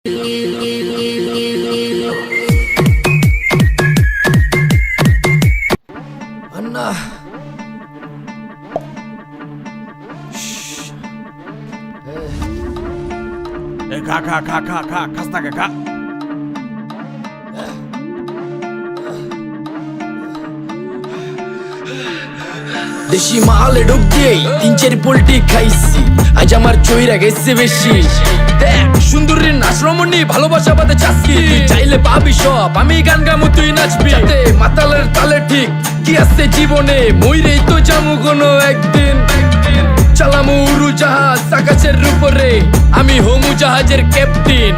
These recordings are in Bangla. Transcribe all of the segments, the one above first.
अन्ना খা খাস্তা খা। দেশি মালে ডুব দিয়ে 3-4 পোল্টি খাইছি, আজ আমার চইরা গেছে বেশি। দেখ সুন্দরীর নাচ রমণী, ভালোবাসা বাদে চাচ্ছি, তুই চাইলে পাবি সব, আমি গান গামু তুই নাচবি। মাতালের তালে ঠিক কি আছে জীবনে, মইরেই তো যামু কোনো একদিন। চালামু উড়োজাহাজ আকাশের উপরে, আমি হমু জাহাজের ক্যাপ্টেন।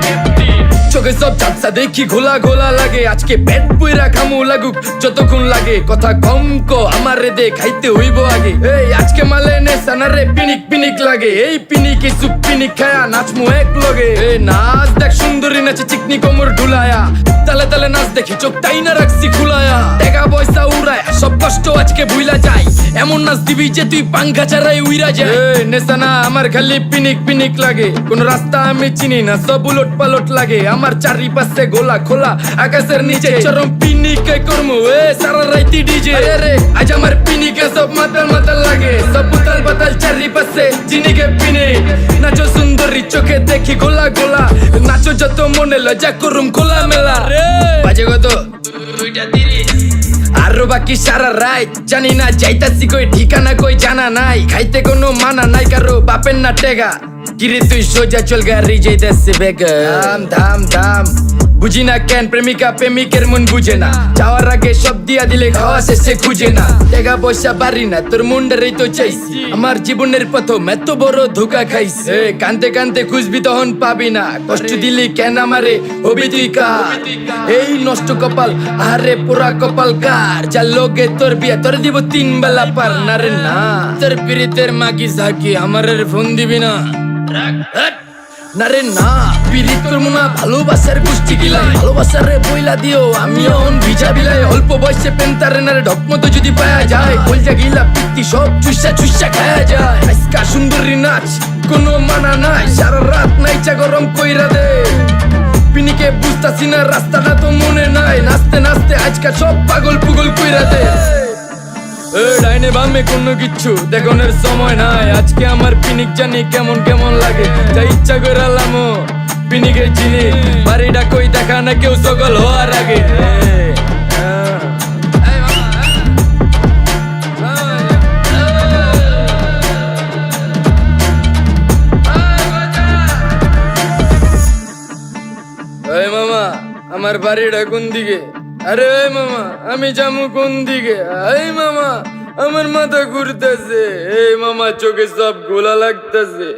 চোখে সব ঝাপসা দেখি ঘোলা ঘোলা লাগে, আজকে পেট পুইরা খামু লাগুক যতক্ষণ লাগে। কথা কম কো আমারে দে খাইতে হইব আগে, এই আজকে মালে নে সানারে পিনিক পিনিক লাগে। এই পিনিকে সুপ পিনিক খায়া নাচমু এক লগে। এই নাচ দেখ সুন্দরী নাচে চিকনি কোমর ঢুলায়া, তালে তালে নাচ দেখি চোখ তাই না রাখছি খুলায়া। টাকা পয়সা উড়ায় সব কষ্ট আজকে ভুইলা যায়, এমন নাচ দিবি যে তুই পাঙ্খা ছাড়াই উইরা যায়। নেশানা আমার খালি পিনিক পিনিক লাগে, কোন রাস্তা আমি চিনি না, সব উলট পালট লাগে। আমার চারিপাশে গোলা খোলা আকাশের নিচে, চরম পিনিকে করমু সারা রাইতি ডিজে। রে আজ আমার পিনিকে সব মাতাল মাতাল লাগে, সব উতাল পাতাল চারিপাশে চিনিকে পিনিক। নাচো সুন্দরী চোখে দেখি গোলা গোলা, নাচো যত মনে লজা করুম খোলা মেলা। বাজে কত 2:30 আরো বাকি সারা রাত জানি না যাইতাছি কই, ঠিকানা কই জানা নাই, খাইতে কোনো মানা নাই কারো বাপের না টেগা। কিরে তুই সোজা চল গাড়ি যাইতাছে বেগা, ধাম ধাম ধাম। বুঝি না কেন প্রেমিকা প্রেমিকের মন বুঝে না, যাওয়ার আগে সব দিয়া দিলে খাওয়া শেষে খুঁজে না। টাকা পয়সা বাড়ি না তোর মুন্ডারেই তো চাইছি, আমার জীবনের প্রথম এত বড় ধোকা খাইছে। কানতে কানতে খুঁজবি তখন পাবি না, কষ্ট দিলি কেন আমারে হবি তুই কার। এই নষ্ট কপাল আরে পুরা কপাল কার, যার লোকে তোর বিয়া তোর দিব 3 বেলা পার। না রে না তোর পিরিতের মাগি ঝাঁকি আমারে ফোন দিবি না। না রে না পিরিত করবো না, ভালোবাসার গোষ্ঠী গিলাই, ভালোবাসারে বইলা দিও আমি অন ভিজা বিলাই। অল্প বয়সে পেন্তারে না রে ঢকমতো যদি পায়া যায়, কলজা গিলা পিত্তি সব চুষা চুষা খায়া যায়। আজকা সুন্দরী নাচ কোনো মানা নাই, সারা রাত নাইচা গরম কইরা দে। পিনিকে বুঝতাছি না রাস্তাটা তো মনে নাই, নাচতে নাচতে আজকা সব পাগল পুগল কইরা দে। ডাইনে বামে কোনো কিচ্ছু দেখনের সময় নাই, আজকে আমার পিনিক জানি কেমন কেমন লাগে। যা ইচ্ছা করে লামো পিনিকের চিনি, বাড়িটা কই দেখা না কেউ সকল হওয়ার আগে। এই মামা আমার বাড়িটা কোন দিকে? আরে এই মামা আমি যামু কোন দিকে? এই মামা আমার মাথা ঘুরতেছে, এই মামা চোখে সব গোলা লাগতেছে।